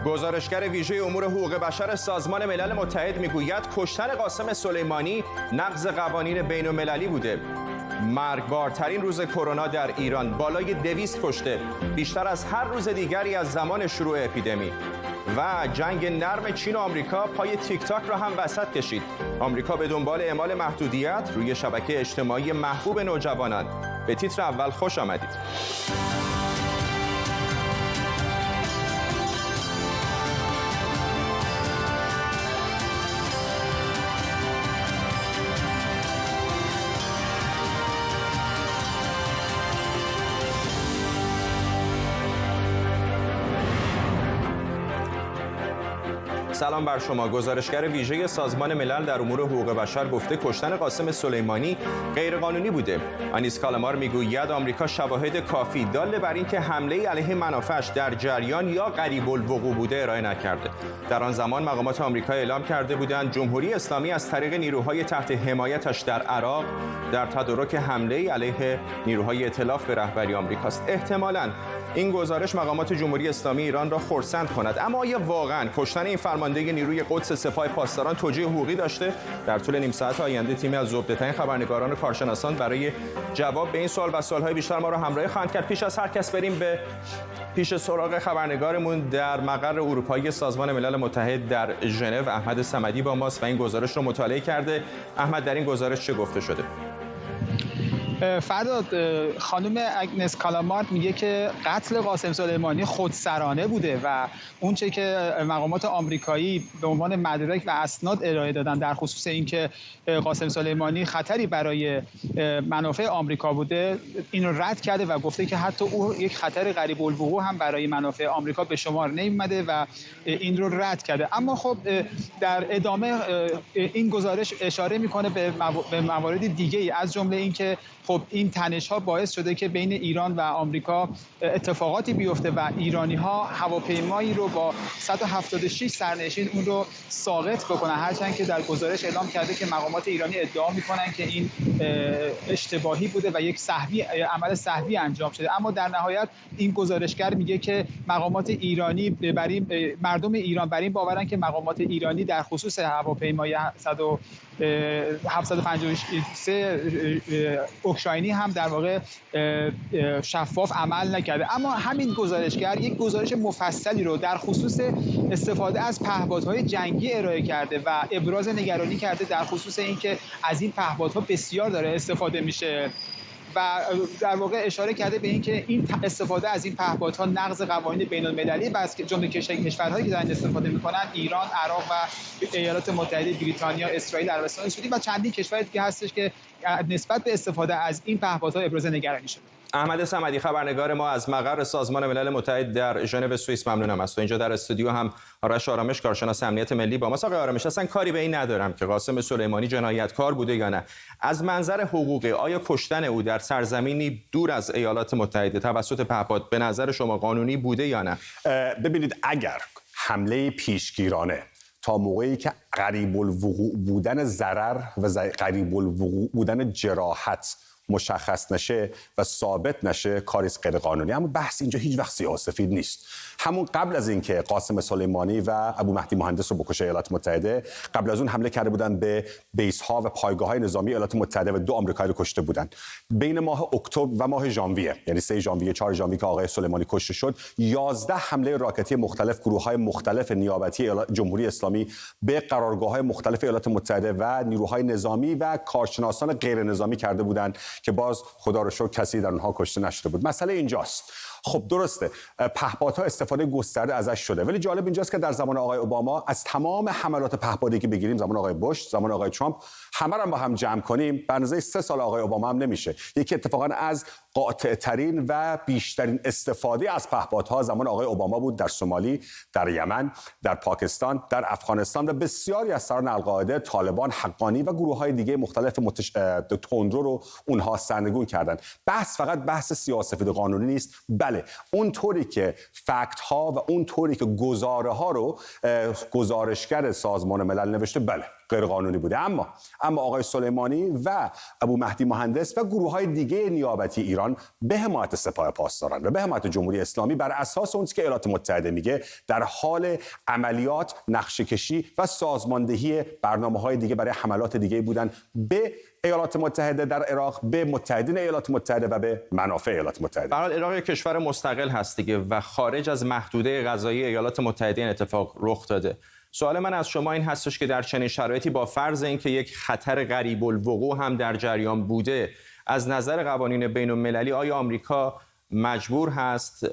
گزارشگر ویژه امور حقوق بشر سازمان ملل متحد میگوید کشتن قاسم سلیمانی نقض قوانین بین‌المللی بوده. مرگبارترین روز کرونا در ایران، بالای 200 کشته، بیشتر از هر روز دیگری از زمان شروع اپیدمی. و جنگ نرم چین و آمریکا پای تیک تاک را هم وسط کشید. آمریکا به دنبال اعمال محدودیت روی شبکه اجتماعی محبوب نوجوانان. به تیتر اول خوش آمدید. سلام بر شما. گزارشگر ویژه سازمان ملل در امور حقوق بشر گفته کشتن قاسم سلیمانی غیرقانونی بوده. آنیس کالامار میگوید آمریکا شواهد کافی دال بر اینکه حمله علیه منافعش در جریان یا قریب الوقوع بوده ارائه نکرده. در آن زمان مقامات آمریکا اعلام کرده بودند جمهوری اسلامی از طریق نیروهای تحت حمایتش در عراق در تدارک حمله علیه نیروهای ائتلاف به رهبری آمریکاست. احتمالاً این گزارش مقامات جمهوری اسلامی ایران را خرسند کند. اما آیا واقعاً کشتن این فرمانده نیروی قدس سپاه پاسداران توجیه حقوقی داشته؟ در طول نیم ساعت آینده تیمی از زبده‌ترین خبرنگاران و کارشناسان برای جواب به این سوال و سوال‌های بیشتر ما را همراهی خواهند کرد. پیش از هر کس بریم به پیش سراغ خبرنگارمون در مقر اروپایی سازمان ملل متحد در ژنو. احمد صمدی با ماست و این گزارش رو مطالعه کرده. احمد، در این گزارش چه گفته شده؟ فرداد، خانم آگنس کالامارد میگه که قتل قاسم سلیمانی خودسرانه بوده و اونچه که مقامات آمریکایی به عنوان مدرک و اسناد ارائه دادن در خصوص اینکه قاسم سلیمانی خطری برای منافع آمریکا بوده این رو رد کرده و گفته که حتی او یک خطر قریب الوقوع هم برای منافع آمریکا به شمار نمی‌آمده و این رو رد کرده. اما خب در ادامه این گزارش اشاره میکنه به موارد دیگه ای، از جمله اینکه خب این تنش‌ها باعث شده که بین ایران و آمریکا اتفاقاتی بیفته و ایرانی‌ها هواپیمایی رو با 176 سرنشین اون رو ساقط بکنن، هرچند که در گزارش اعلام کرده که مقامات ایرانی ادعا می‌کنن که این اشتباهی بوده و یک عمل سهوی انجام شده. اما در نهایت این گزارشگر میگه که مقامات ایرانی مردم ایران بر این باورن که مقامات ایرانی در خصوص هواپیمای 753 اوکراینی هم در واقع شفاف عمل نکرده. اما همین گزارشگر یک گزارش مفصلی رو در خصوص استفاده از پهپادهای جنگی ارائه کرده و ابراز نگرانی کرده در خصوص اینکه از این پهپادها بسیار داره استفاده میشه و در واقع اشاره کرده به اینکه این استفاده از این پهپادها نقض قوانین بین‌المللی و از جمله کشورهایی که دارن استفاده میکنن ایران، عراق و ایالات متحده، بریتانیا، اسرائیل، عربستان سعودی و چندین کشور دیگه هستش که نسبت به استفاده از این پهپادها ابراز نگرانی شده. احمد صمدی، خبرنگار ما از مقر سازمان ملل متحد در ژنو سوئیس، ممنونم از تو. اینجا در استودیو هم آرش آرامش، کارشناس امنیت ملی با ماست. آقای آرامش، اصلا کاری به این ندارم که قاسم سلیمانی جنایتکار بوده یا نه. از منظر حقوقی آیا کشتن او در سرزمینی دور از ایالات متحده توسط پهپاد به نظر شما قانونی بوده یا نه؟ ببینید، اگر حمله پیشگیرانه تا موقعی که قریب الوقوع بودن ضرر و قریب الوقوع بودن جراحت مشخص نشه و ثابت نشه، کاری غیر قانونی. اما بحث اینجا هیچ وقت سیاه‌وسفید نیست. همون قبل از اینکه قاسم سلیمانی و ابو مهدی مهندس رو بکشه ایالات متحده، قبل از اون حمله کرده بودن به بیس ها و پایگاه های نظامی ایالات متحده و 2 آمریکایی رو کشته بودن. بین ماه اکتبر و ماه ژانویه، یعنی 3 ژانویه 4 ژانویه که آقای سلیمانی کشته شد، 11 حمله راکتی مختلف گروه‌های مختلف نیابتی جمهوری اسلامی به قرارگاه‌های مختلف ایالات متحده و نیروهای نظامی و کارشناسان غیر نظامی کرده بودند که باز خدا رو شکر کسی در اونها کشته نشده بود. مسئله اینجاست. خب درسته، پهپادها استفاده گسترده ازش شده، ولی جالب اینجاست که در زمان آقای اوباما از تمام حملات پهپادی که بگیریم، زمان آقای بوش، زمان آقای ترامپ، همه رو با هم جمع کنیم، به اندازه 3 سال آقای اوباما هم نمیشه. یکی اتفاقا از قاطع‌ترین و بیشترین استفاده از پهپادها زمان آقای اوباما بود، در سومالی، در یمن، در پاکستان، در افغانستان و بسیاری از سران القاعده، طالبان، حقانی و گروه‌های دیگه مختلف تندرو رو اونها سرنگون کردن. بحث فقط بحث سیاه‌وسفید قانونی نیست. بله، اون طوری که فکت ها و اون طوری که گزاره ها رو گزارشگر سازمان ملل نوشته، بله غیرقانونی بوده. اما آقای سلیمانی و ابو مهدی مهندس و گروه‌های دیگه نیابتی ایران به حمایت سپاه پاسداران و به حمایت جمهوری اسلامی بر اساس اون که ایالات متحده میگه در حال عملیات، نقشه‌کشی و سازماندهی برنامه‌های دیگه برای حملات دیگه بودن به ایالات متحده در عراق، به متحدین ایالات متحده و به منافع ایالات متحده. به هر حال عراق یک کشور مستقل هست دیگه و خارج از محدوده قضایی ایالات متحده این اتفاق رخ داده. سوال من از شما این هستش که در چنین شرایطی با فرض اینکه یک خطر قریب الوقوع هم در جریان بوده، از نظر قوانین بین‌المللی آیا آمریکا مجبور هست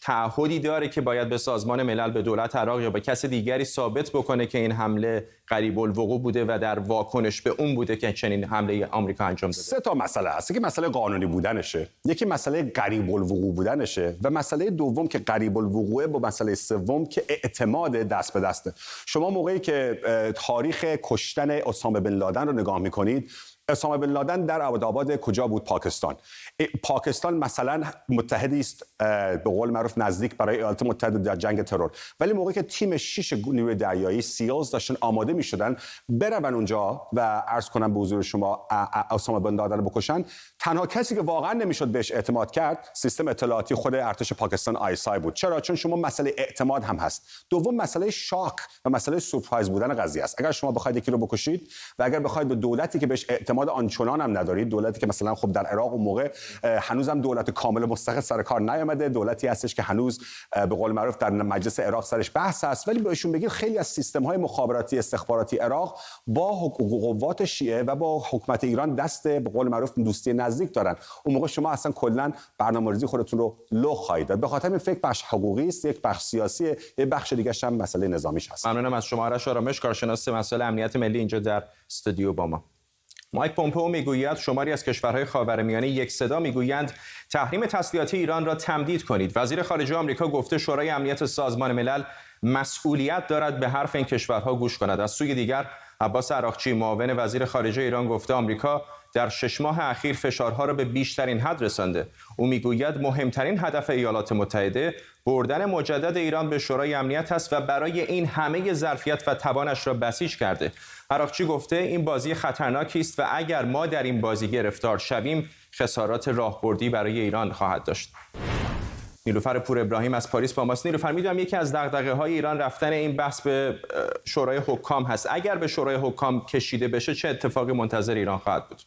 تعهدی داره که باید به سازمان ملل، به دولت عراق یا به کس دیگری ثابت بکنه که این حمله قریب الوقوع بوده و در واکنش به اون بوده که چنین حمله آمریکا انجام داده؟ 3 تا مسئله هست. یکی مسئله قانونی بودنشه، یکی مسئله قریب الوقوع بودنشه و مسئله دوم که قریب الوقوعه با مسئله سوم که اعتماد دست به دسته. شما موقعی که تاریخ کشتن اسامه بن لادن رو نگاه می‌کنید، اسامه بن لادن در ابوظبی کجا بود؟ پاکستان مثلا متحدی است به قول معروف نزدیک برای ایالات متحده در جنگ ترور، ولی موقعی که تیم 6 نیروی دریایی سیلز داشتن آماده می‌شدن برون اونجا و عرض کنم به حضور شما اسامه بن لادن رو بکشن، تنها کسی که واقعا نمیشد بهش اعتماد کرد سیستم اطلاعاتی خود ارتش پاکستان ISI بود. چرا؟ چون شما مسئله اعتماد هم هست. دوم مسئله شاک و مسئله سورپرایز بودن قضیه است. اگر شما بخواید یکی رو بکشید و اگر بخواید به دولتی که بهش اعتماد آنچنان هم ندارید، دولتی که مثلا خب در عراق اون موقع هنوزم دولت کامل مستقل سر کار نیامده، دولتی هستش که هنوز به قول معروف در مجلس عراق سرش بحث هست، ولی بهشون بگید خیلی از سیستم‌های مخابراتی استخباراتی عراق با قوات شیعه و با حکومت ایران دست به قول معروف دوستی نزدیک دارن. اون موقع شما اصلا کلا برنامه‌ریزی خودتون رو لو خواهید داد. به خاطر این فکر بخش حقوقی است، یک بخش سیاسی، یک بخش دیگه هم مسئله نظامیش هست. ممنونم از شما آرش آرامش، کارشناس مسائل امنیت ملی اینجا در استودیو با ما. مایک پومپئو میگوید شماری از کشورهای خاورمیانه یک صدا میگویند تحریم تسلیحاتی ایران را تمدید کنید. وزیر خارجه آمریکا گفته شورای امنیت سازمان ملل مسئولیت دارد به حرف این کشورها گوش کند. از سوی دیگر عباس عراقچی معاون وزیر خارجه ایران گفته آمریکا در 6 ماه اخیر فشارها را به بیشترین حد رسانده. او میگوید مهمترین هدف ایالات متحده بردن مجدد ایران به شورای امنیت است و برای این همه ظرفیت و توانش را بسیج کرده. عراقچی گفته این بازی خطرناکی است و اگر ما در این بازی گرفتار شویم خسارات راهبردی برای ایران خواهد داشت. نیلوفر پور ابراهیم از پاریس با ماست. نیلوفر، میدونم یکی از دغدغه‌های ایران رفتن این بحث به شورای حکام هست. اگر به شورای حکام کشیده بشه چه اتفاقی منتظر ایران خواهد بود؟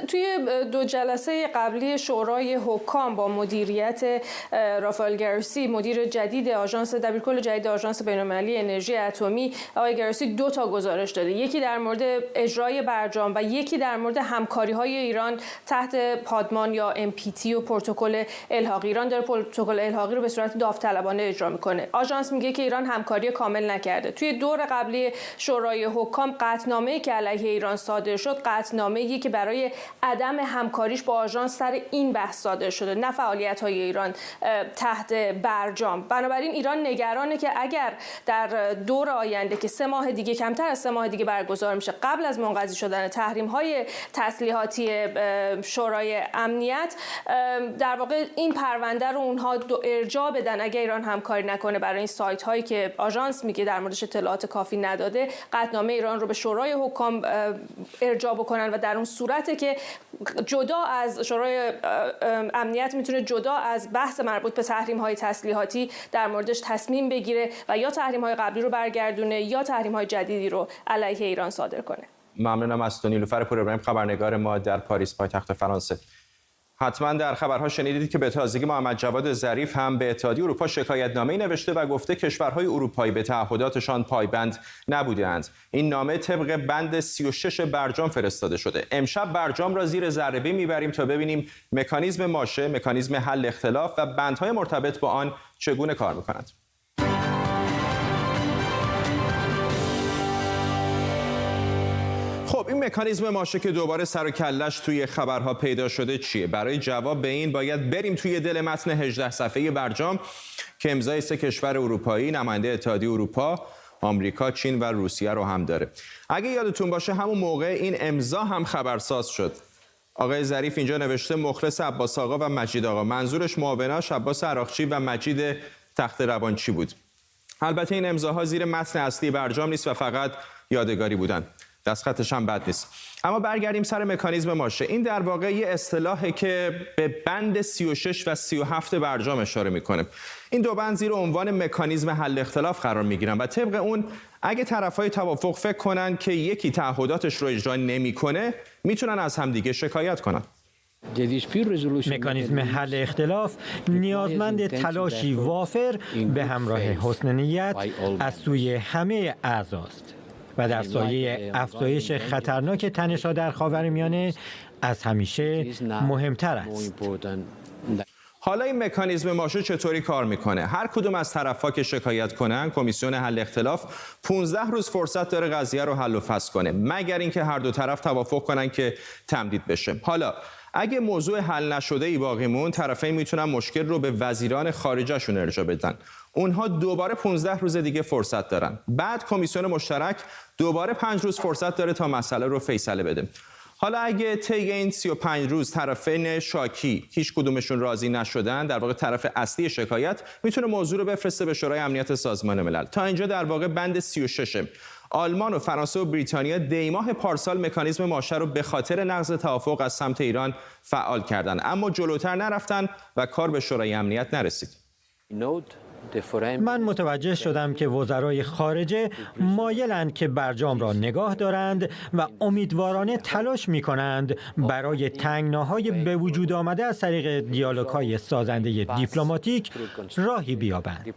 توی 2 جلسه قبلی شورای حکام با مدیریت رافائل گروسی، مدیر جدید آژانس، دبیرکل جدید آژانس بین‌المللی انرژی اتمی، آقای گروسی 2 تا گزارش داده. یکی در مورد اجرای برجام و یکی در مورد همکاری‌های ایران تحت پادمان یا MPT و پروتکل الحاقی. ایران داره پروتکل الحاقی رو به صورت داوطلبانه اجرا میکنه. آژانس میگه که ایران همکاری کامل نکرده. توی دور قبلی شورای حکام قطعنامه‌ای که علیه ایران صادر شد، قطعنامه‌ای که برای عدم همکاریش با آژانس سر این بحث صادر شده، نه فعالیت‌های ایران تحت برجام. بنابراین ایران نگرانه که اگر در دور آینده که 3 ماه دیگه، کمتر از 3 ماه دیگه برگزار میشه، قبل از منقضی شدن تحریم‌های تسلیحاتی شورای امنیت، در واقع این پرونده رو اونها ارجاع بدن اگر ایران همکاری نکنه برای این سایت‌هایی که آژانس میگه در موردش اطلاعات کافی نداده، قطعنامه ایران رو به شورای حکام ارجاع بکنن و در اون صورته که جدا از شورای امنیت میتونه جدا از بحث مربوط به تحریم‌های تسلیحاتی در موردش تصمیم بگیره و یا تحریم‌های قبلی رو برگردونه یا تحریم‌های جدیدی رو علیه ایران صادر کنه. ممنونم از تو نیلوفر پور ابراهیم، خبرنگار ما در پاریس پایتخت فرانسه. حتما در خبرها شنیدید که به تازگی محمد جواد ظریف هم به اتحادیه اروپا شکایتنامه‌ای نوشته و گفته کشورهای اروپایی به تعهداتشان پایبند نبوده‌اند. این نامه طبق بند 36 برجام فرستاده شده. امشب برجام را زیر ذره‌بین میبریم تا ببینیم مکانیزم ماشه، مکانیزم حل اختلاف و بندهای مرتبط با آن چگونه کار می‌کنند. خب این مکانیزم ماشه که دوباره سر و کله‌اش توی خبرها پیدا شده چیه؟ برای جواب به این باید بریم توی دل متن 18 صفحه‌ای برجام که امضای 3 کشور اروپایی، نماینده اتحادیه اروپا، آمریکا، چین و روسیه رو هم داره. اگه یادتون باشه همون موقع این امضا هم خبرساز شد. آقای ظریف اینجا نوشته مخلص عباس آقا و مجید آقا. منظورش معاوناش عباس عراقچی و مجید تخت روانچی بود. البته این امضاها زیر متن اصلی برجام نیست و فقط یادگاری بودن. دستخطش هم بد نیست. اما برگردیم سر مکانیزم ماشه. این در واقع یه اصطلاحه که به بند 36 و 37 برجام اشاره میکنه. این دو بند زیر عنوان مکانیزم حل اختلاف قرار میگیرن و طبق اون اگه طرفای توافق فکر کنن که یکی تعهداتش رو اجرا نمیکنه، میتونن از همدیگه شکایت کنن. مکانیزم حل اختلاف نیازمند تلاشی وافر به همراه حسن نیت از سوی همه اعضاست و در سایه افزایش خطرناک تنش‌ها در خاورمیانه از همیشه مهمتر است. حالا این مکانیزم ماشه چطوری کار میکنه؟ هر کدوم از طرف‌ها که شکایت کنن، کمیسیون حل اختلاف 15 روز فرصت داره قضیه رو حل و فصل کنه، مگر اینکه هر دو طرف توافق کنن که تمدید بشه. حالا اگه موضوع حل نشده ای باقی مون، طرفین میتونن مشکل رو به وزیران خارجه‌شون ارجاع بدن. اونها دوباره 15 روز دیگه فرصت دارن. بعد کمیسیون مشترک دوباره 5 روز فرصت داره تا مسئله رو فیصله بده. حالا اگه طی این 35 روز طرفین شاکی هیچ کدومشون راضی نشدن، در واقع طرف اصلی شکایت میتونه موضوع رو بفرسته به شورای امنیت سازمان ملل. تا اینجا در واقع بند 36. آلمان و فرانسه و بریتانیا دیماه پارسال مکانیزم ماشه رو به خاطر نقض توافق از سمت ایران فعال کردن، اما جلوتر نرفتن و کار به شورای امنیت نرسید. من متوجه شدم که وزرای خارجه مایلند که برجام را نگاه دارند و امیدوارانه تلاش می‌کنند برای تنگناهای به وجود آمده از طریق دیالوگ‌های سازنده دیپلماتیک راهی بیابند.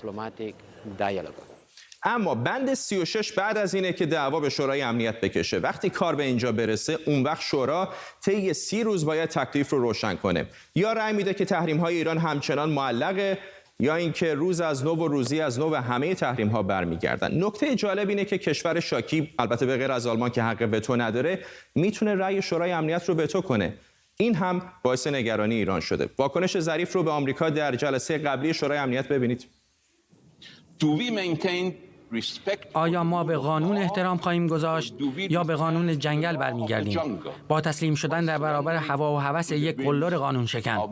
اما بند 36 بعد از اینه که دعوا به شورای امنیت بکشه. وقتی کار به اینجا برسه، اون وقت شورا طی 30 روز باید تکلیف رو روشن کنه. یا رأی میده که تحریم‌های ایران همچنان معلقه، یا اینکه روز از نو و روزی از نو و همه تحریم‌ها برمیگردن. نکته جالب اینه که کشور شاکی، البته به غیر از آلمان که حق وتو نداره، میتونه رأی شورای امنیت رو وتو کنه. این هم باعث نگرانی ایران شده. واکنش ظریف رو به آمریکا در جلسه قبلی شورای امنیت ببینید. آیا ما به قانون احترام خواهیم گذاشت یا به قانون جنگل برمیگردیم؟ با تسلیم شدن در برابر هوا و هوس یک قلدر قانون شکن.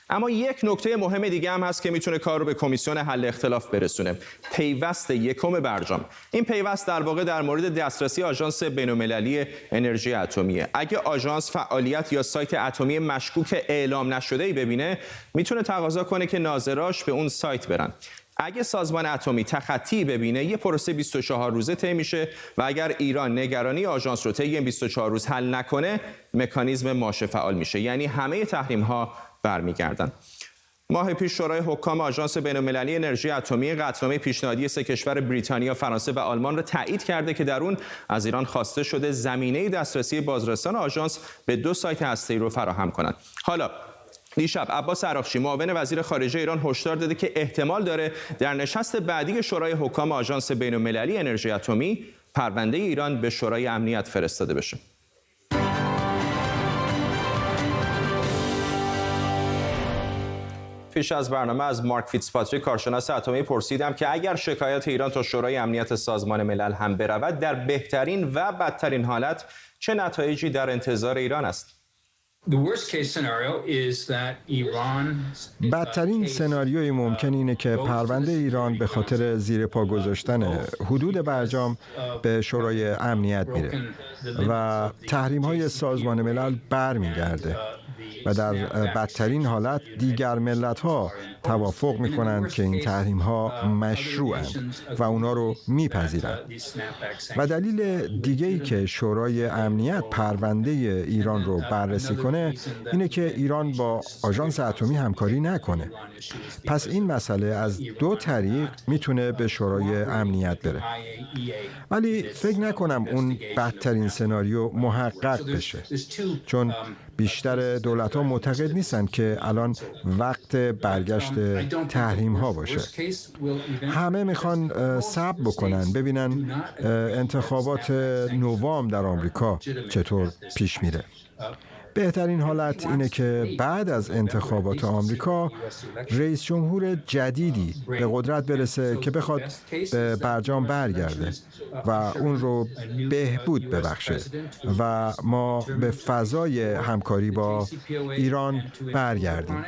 اما یک نکته مهم دیگه هم هست که میتونه کار رو به کمیسیون حل اختلاف برسونه. پیوست یکم برجام. این پیوست در واقع در مورد دسترسی آژانس بین‌المللی انرژی اتمیه. اگه آژانس فعالیت یا سایت اتمی مشکوک اعلام نشده‌ای ببینه، میتونه تقاضا کنه که ناظراش به اون سایت برن. اگه سازمان اتمی تخطی ببینه، یه پروسه 24 روزه طی میشه و اگر ایران نگرانی آژانس رو طی این 24 روز حل نکنه، مکانیزم ماشه فعال میشه. یعنی همه تحریم‌ها برمیگردن. ماه پیش شورای حکام آژانس بین‌المللی انرژی اتمی قطعنامه پیشنهادی سه کشور بریتانیا، فرانسه و آلمان را تایید کرده که در اون از ایران خواسته شده زمینه دسترسی بازرسان آژانس به 2 سایت هسته‌ای رو فراهم کنند. حالا دیشب عباس عراقچی معاون وزیر خارجه ایران هشدار داده که احتمال داره در نشست بعدی شورای حکام آژانس بین‌المللی انرژی اتمی پرونده ایران به شورای امنیت فرستاده بشه. پیش از برنامه از مارک فیتزپاتریک کارشناس اتمی پرسیدم که اگر شکایت ایران تا شورای امنیت سازمان ملل هم برود، در بهترین و بدترین حالت چه نتایجی در انتظار ایران است؟ بدترین سناریوی ممکن اینه که پرونده ایران به خاطر زیر پا گذاشتن حدود برجام به شورای امنیت میره و تحریم‌های سازمان ملل برمیگرده و در بدترین حالت دیگر ملت‌ها توافق می‌کنند که این تحریم‌ها مشروعند و اونا رو میپذیرند. و دلیل دیگه‌ای که شورای امنیت پرونده ایران رو بررسی کنه اینه که ایران با آژانس اتمی همکاری نکنه. پس این مسئله از 2 طریق میتونه به شورای امنیت بره. ولی فکر نکنم اون بدترین سناریو محقق بشه، چون بیشتر دولت‌ها معتقد نیستن که الان وقت برگشت تحریم‌ها باشه. همه میخوان صبر بکنن ببینن انتخابات نوامبر در آمریکا چطور پیش میره. بهترین حالت اینه که بعد از انتخابات آمریکا رئیس جمهور جدیدی به قدرت برسه که بخواد به برجام برگرده و اون رو بهبود ببخشه و ما به فضای همکاری با ایران برگردیم.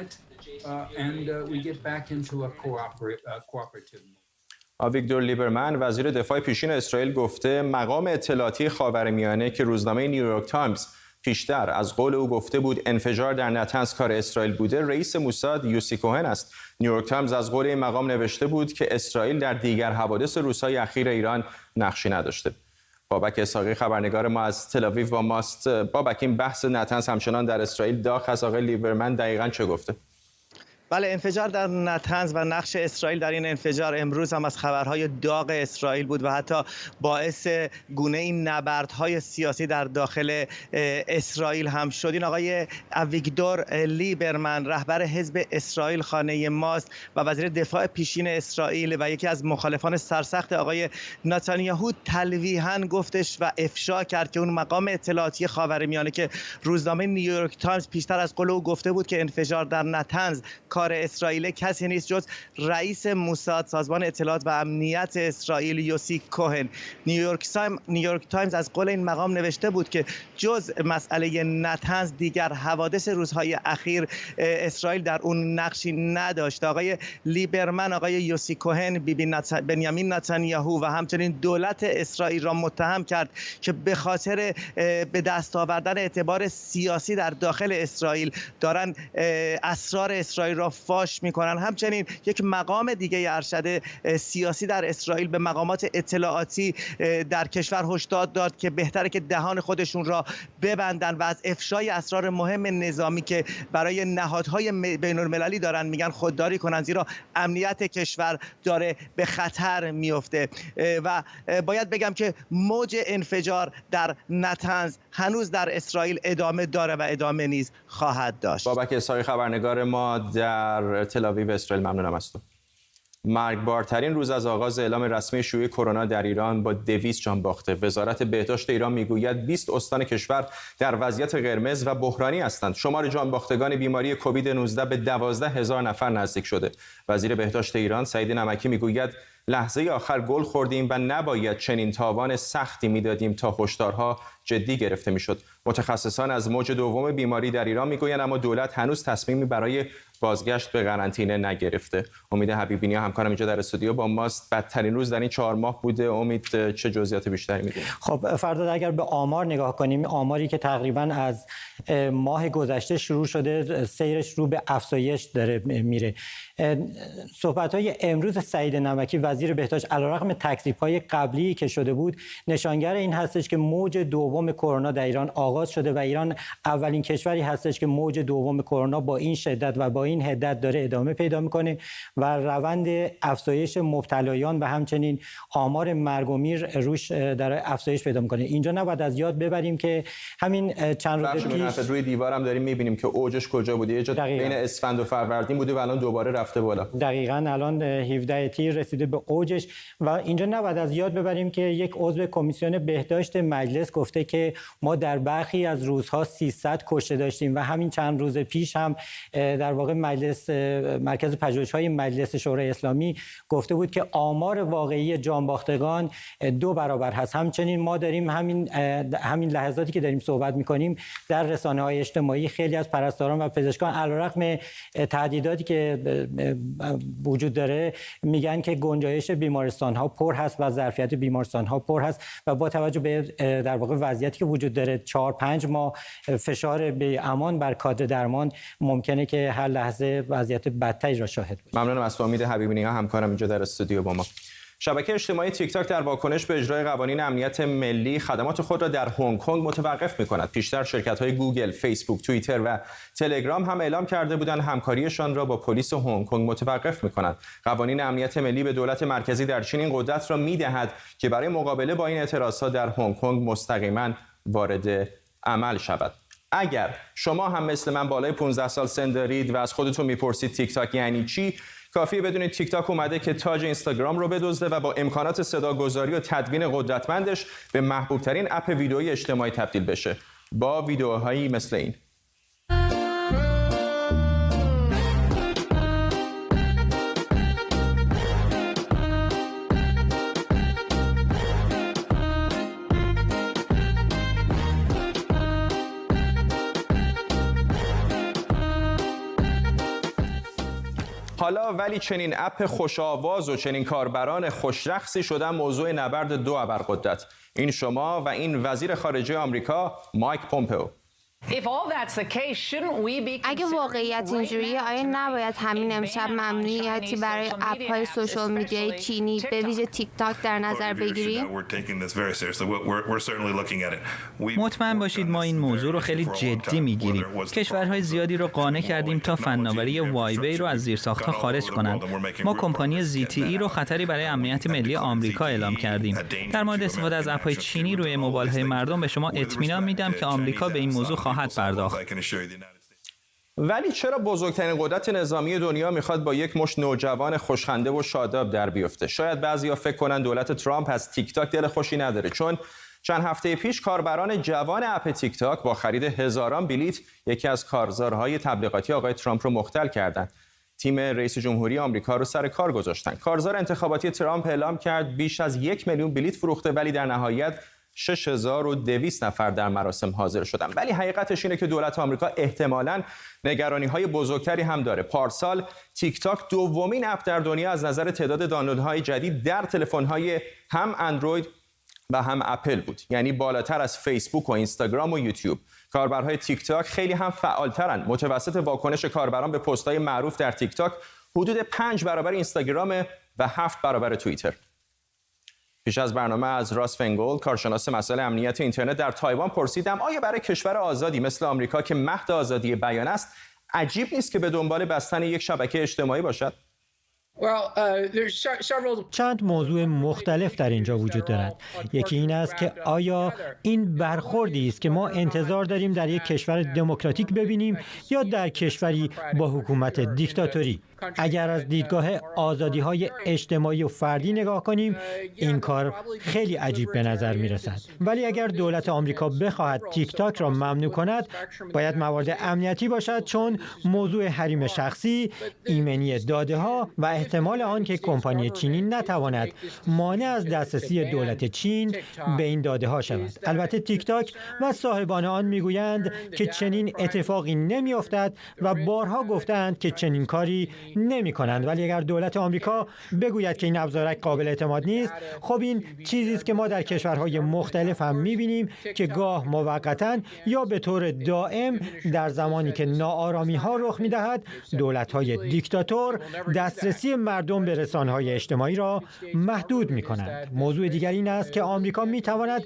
آویگدور لیبرمن وزیر دفاع پیشین اسرائیل گفته مقام اطلاعاتی خاورمیانه که روزنامه نیویورک تایمز پیشتر از قول او گفته بود انفجار در نتنز کار اسرائیل بوده، رئیس موساد یوسی کوهن است. نیویورک تایمز از قول این مقام نوشته بود که اسرائیل در دیگر حوادث روزهای اخیر ایران نقشی نداشته. بابک اسحاقی خبرنگار ما از تل آویو با ماست. بابک، این بحث نتنز همچنان در اسرائیل داغ است. آقای لیبرمن دقیقاً چه گفته؟ بله، انفجار در نتنز و نقش اسرائیل در این انفجار امروز هم از خبرهای داغ اسرائیل بود و حتی باعث گونه این نبردهای سیاسی در داخل اسرائیل هم شد. این آقای آویگدور لیبرمن رهبر حزب اسرائیل خانه ماست و وزیر دفاع پیشین اسرائیل و یکی از مخالفان سرسخت آقای نتانیاهو تلویحاً گفتش و افشا کرد که اون مقام اطلاعاتی خاورمیانه که روزنامه نیویورک تایمز پیشتر از قول او گفته بود که انفجار در نتنز کار اسرائیل کسی نیست جز رئیس موساد، سازمان اطلاعات و امنیت اسرائیل یوسی کوهن. نیویورک تایمز از قول این مقام نوشته بود که جز مسئله نتنز دیگر حوادث روزهای اخیر اسرائیل در اون نقشی نداشت. آقای لیبرمن آقای یوسی کوهن بنیامین نتانیاهو و همچنین دولت اسرائیل را متهم کرد که به خاطر به دست آوردن اعتبار سیاسی در داخل اسرائیل دارن اسرار اسرائیل را فاش میکنن. همچنین یک مقام دیگه ارشد سیاسی در اسرائیل به مقامات اطلاعاتی در کشور هشدار داد که بهتره که دهان خودشون را ببندن و از افشای اسرار مهم نظامی که برای نهادهای بین المللی دارن میگن خودداری کنن، زیرا امنیت کشور داره به خطر میفته. و باید بگم که موج انفجار در نتنز هنوز در اسرائیل ادامه داره و ادامه نیز خواهد داشت. بابک اسحاقی خبرنگار ما در تل آویو اسرائیل، ممنونم از تو. مرگبارترین روز از آغاز اعلام رسمی شیوع کرونا در ایران با 200 جان باخته. وزارت بهداشت ایران میگوید 20 استان کشور در وضعیت قرمز و بحرانی هستند. شمار جان باختگان بیماری کووید 19 به 12,000 نفر نزدیک شده. وزیر بهداشت ایران سعید نمکی میگوید لحظه آخر گل خوردیم و نباید چنین تاوان سختی میدادیم تا هشدارها جدی گرفته میشد. متخصصان از موج دوم بیماری در ایران میگویند اما دولت هنوز تصمیمی برای بازگشت به قرنطینه نگرفته. امید حبیبی نیا همکارم اینجا در استودیو با ماست. بدترین روز در این 4 ماه بوده. امید، چه جزئیات بیشتری میدونید؟ خب فرداد، اگر به آمار نگاه کنیم، آماری که تقریبا از ماه گذشته شروع شده سیرش رو به افزایش داره میره. صحبت‌های امروز سعید نمکی وزیر بهداشت علیرغم تکذیب‌های قبلی که شده بود نشانگر این هستش که موج دوم کرونا در ایران آغاز شده و ایران اولین کشوری هستش که موج دوم کرونا با این شدت و با این حدت داره ادامه پیدا میکنه و روند افزایش مبتلایان و همچنین آمار مرگ و میر روش داره افزایش پیدا میکنه. اینجا نباید از یاد ببریم که همین چند روز پیش روی دیوارم داریم میبینیم که اوجش کجا بوده. یه جا بین اسفند و فروردین بوده و الان دوباره رفته بالا. دقیقاً الان 17 تیر رسیده به اوجش و اینجا نباید از یاد ببریم که یک عضو کمیسیون بهداشت مجلس گفته که ما در برخی از روزها 300 کشته داشتیم و همین چند روز پیش هم در واقع مرکز پژوهش‌های مجلس شورای اسلامی گفته بود که آمار واقعی جانباختگان 2 برابر هست. همچنین ما داریم همین لحظاتی که داریم صحبت می‌کنیم در رسانه‌های اجتماعی خیلی از پرستاران و پزشکان علیرغم تهدیداتی که وجود داره میگن که گنجایش بیمارستان‌ها پر هست و ظرفیت بیمارستان‌ها پر هست و با توجه به در واقع وضعیتی که وجود داره 4-5 ماه فشار به امان بر کادر درمان ممکنه که هر لحظه وضعیت بدتری را شاهد باشیم. ممنونم از امید حبیبی نیا همکارم اینجا در استودیو با ما. شبکه اجتماعی تیک تاک در واکنش به اجرای قوانین امنیت ملی خدمات خود را در هنگ کنگ متوقف می‌کند. پیشتر شرکت‌های گوگل، فیسبوک، توییتر و تلگرام هم اعلام کرده بودند همکاریشان را با پلیس هنگ کنگ متوقف می‌کنند. قوانین امنیت ملی به دولت مرکزی در چین این قدرت را می‌دهد که برای مقابله با این اعتراضات در هنگ کنگ مستقیما وارد عمل شود. اگر شما هم مثل من بالای 15 سال سن دارید و از خودتون می‌پرسید تیک تاک یعنی چی، کافیه بدونید تیک تاک اومده که تاج اینستاگرام رو بدزده و با امکانات صداگذاری و تدوین قدرتمندش به محبوب‌ترین اپ ویدئویی اجتماعی تبدیل بشه با ویدئوهایی مثل این. حالا ولی چنین اپ خوش آواز و چنین کاربران خوشرقصی شدن موضوع نبرد دو ابرقدرت. این شما و این وزیر خارجه آمریکا مایک پومپئو. اگه واقعیت اینجوریه، آیا نباید همین امشب ممنوعیتی برای اپ‌های سوشال میدیای چینی به ویژه تیک تاک در نظر بگیریم؟ مطمئن باشید ما این موضوع رو خیلی جدی میگیریم. کشورهای زیادی رو قانع کردیم تا فناوری وایوی رو از زیرساخت‌ها خارج کنند. ما کمپانی ZTE رو خطری برای امنیت ملی آمریکا اعلام کردیم. در مورد استفاده از اپ‌های چینی روی موبایل‌های مردم به شما اطمینان میدم که آمریکا به این موضوع خواهد پرداخت. ولی چرا بزرگترین قدرت نظامی دنیا میخواد با یک مشت نوجوان خوشخنده و شاداب در بیفته؟ شاید بعضیا فکر کنن دولت ترامپ از تیک تاک دل خوشی نداره، چون چند هفته پیش کاربران جوان اپ تیک تاک با خرید هزاران بلیت یکی از کارزارهای تبلیغاتی آقای ترامپ رو مختل کردند. تیم رئیس جمهوری آمریکا رو سر کار گذاشتن. کارزار انتخاباتی ترامپ اعلام کرد بیش از 1 میلیون بلیت فروخته، ولی در نهایت 6200 نفر در مراسم حاضر شدن. ولی حقیقتش اینه که دولت آمریکا احتمالاً نگرانی‌های بزرگتری هم داره. پارسال تیک تاک دومین اپ در دنیا از نظر تعداد دانلودهای جدید در تلفن‌های هم اندروید و هم اپل بود، یعنی بالاتر از فیسبوک و اینستاگرام و یوتیوب. کاربرهای تیک تاک خیلی هم فعالترن. متوسط واکنش کاربران به پست‌های معروف در تیک تاک حدود 5 برابر اینستاگرام و 7 برابر توییتر. پیش از برنامه از راس فنگولد، کارشناس مسائل امنیت اینترنت در تایوان، پرسیدم آیا برای کشور آزادی مثل آمریکا که مهد آزادی بیان است عجیب نیست که به دنبال بستن یک شبکه اجتماعی باشد؟ چند موضوع مختلف در اینجا وجود دارد. یکی این است که آیا این برخوردی است که ما انتظار داریم در یک کشور دموکراتیک ببینیم یا در کشوری با حکومت دیکتاتوری؟ اگر از دیدگاه آزادی‌های اجتماعی و فردی نگاه کنیم، این کار خیلی عجیب به نظر می‌رسد. ولی اگر دولت آمریکا بخواهد تیک تاک را ممنوع کند، باید موارد امنیتی باشد، چون موضوع حریم شخصی، ایمنی داده‌ها و احتمال آن که کمپانی چینی نتواند مانع از دسترسی دولت چین به این داده‌ها شود. البته تیک تاک و صاحبان آن می‌گویند که چنین اتفاقی نمی‌افتد و بارها گفتند که چنین کاری نمی کنند. ولی اگر دولت آمریکا بگوید که این ابزارک قابل اعتماد نیست، خب این چیزی است که ما در کشورهای مختلف هم می بینیم که گاه موقتاً یا به طور دائم در زمانی که ناآرامی ها رخ می دهد، دولت های دیکتاتور دسترسی مردم به رسانه های اجتماعی را محدود می کنند. موضوع دیگر این است که آمریکا می تواند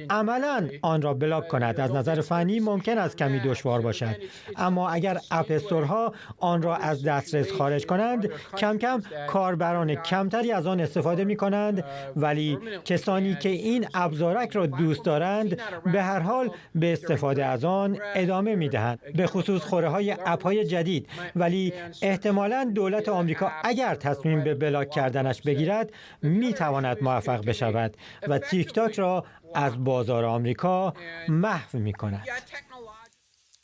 عملاً آن را بلاک کند. از نظر فنی ممکن است کمی دشوار باشد، اما اگر اپ استورها آن را از دسترس خارج کنند، کم کم کاربران کمتری از آن استفاده می کنند، ولی کسانی که این ابزارک را دوست دارند به هر حال به استفاده از آن ادامه می دهند، به خصوص خوره های اپ های جدید. ولی احتمالاً دولت آمریکا اگر تصمیم به بلاک کردنش بگیرد می تواند موفق بشود و تیک تاک را از بازار آمریکا محو می کند.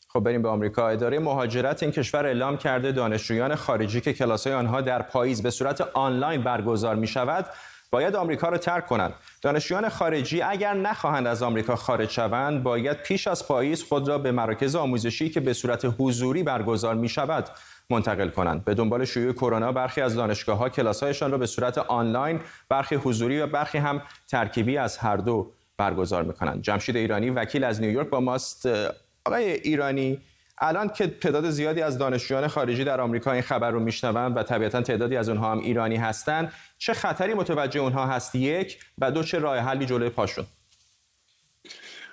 خب بریم به آمریکا. اداره مهاجرت این کشور اعلام کرده دانشجویان خارجی که کلاس‌های آنها در پاییز به صورت آنلاین برگزار می‌شود باید آمریکا را ترک کنند. دانشجویان خارجی اگر نخواهند از آمریکا خارج شوند، باید پیش از پاییز خود را به مراکز آموزشی که به صورت حضوری برگزار می‌شود منتقل کنند. به دنبال شیوع کرونا برخی از دانشگاه‌ها کلاس‌هایشان را به صورت آنلاین، برخی حضوری و برخی هم ترکیبی از هر دو برگزار می‌کنند. جمشید ایرانی وکیل از نیویورک با ماست. آقای ایرانی، الان که تعداد زیادی از دانشجویان خارجی در آمریکا این خبر رو میشنوند و طبیعتاً تعدادی از اونها هم ایرانی هستند، چه خطری متوجه اونها هست؟ یک، و دو، چه راه حلی جلوی پاشون؟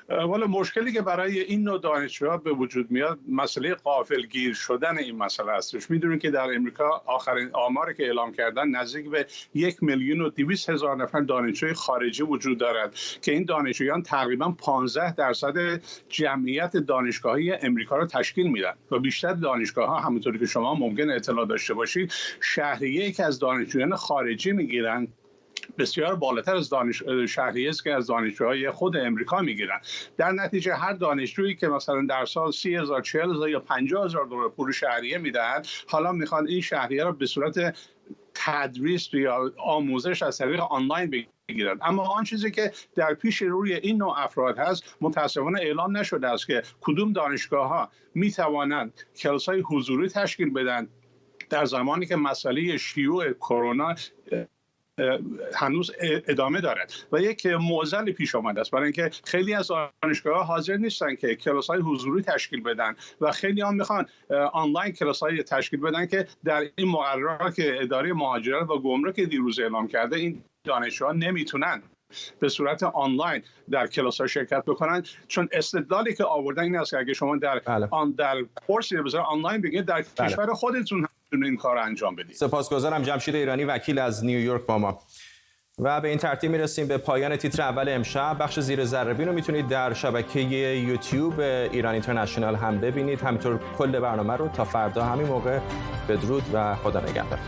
والا مشکلی که برای این نوع دانشجوها به وجود میاد مسئله غافلگیر شدن این مسئله هستش. میدونید که در امریکا آخرین آماری که اعلام کردن نزدیک به 1,200,000 نفر دانشجوی خارجی وجود دارد که این دانشجویان تقریبا 15% جمعیت دانشگاهی امریکا را تشکیل میدن و بیشتر دانشگاه‌ها همونطوری که شما ممکن اطلاع داشته باشید شهریه‌ای که از دانشجویان خارجی میگیرن بسیار بالاتر از شهریه است که از دانشجوهای خود امریکا میگیرن. در نتیجه هر دانشجویی که مثلا در سال 30,000 40,000 یا 50,000 دلار پول شهریه میدهند، حالا میخوان این شهریه را به صورت تدریس یا آموزش از طریق آنلاین بگیرن. اما آن چیزی که در پیش روی این نوع افراد هست متاسفانه اعلام نشده است که کدوم دانشگاه ها میتوانند کلاس‌های حضوری تشکیل بدن در زمانی که مسئله شیوع کرونا هنوز ادامه دارد و یک معضل پیش آمده است، برای اینکه خیلی از دانشگاه‌ها حاضر نیستن که کلاس‌های حضوری تشکیل بدن و خیلی هم میخوان آنلاین کلاس‌های تشکیل بدن که در این مقررات که اداره مهاجرت و گمرک دیروز اعلام کرده این دانشجوها نمیتونن به صورت آنلاین در کلاس‌ها شرکت بکنن، چون استدلالی که آوردن این است که اگه شما در کورسی بذار آنلاین بگید در کشور خودتون این کار انجام بدید. سپاسگزارم. جمشید ایرانی وکیل از نیویورک با ما. و به این ترتیب میرسیم به پایان تیتر اول امشب. بخش زیر ذره‌بین رو میتونید در شبکه یوتیوب ایران اینترنشنال هم ببینید. همینطور کل برنامه رو تا فردا همین موقع. بدرود و خدا نگهدار.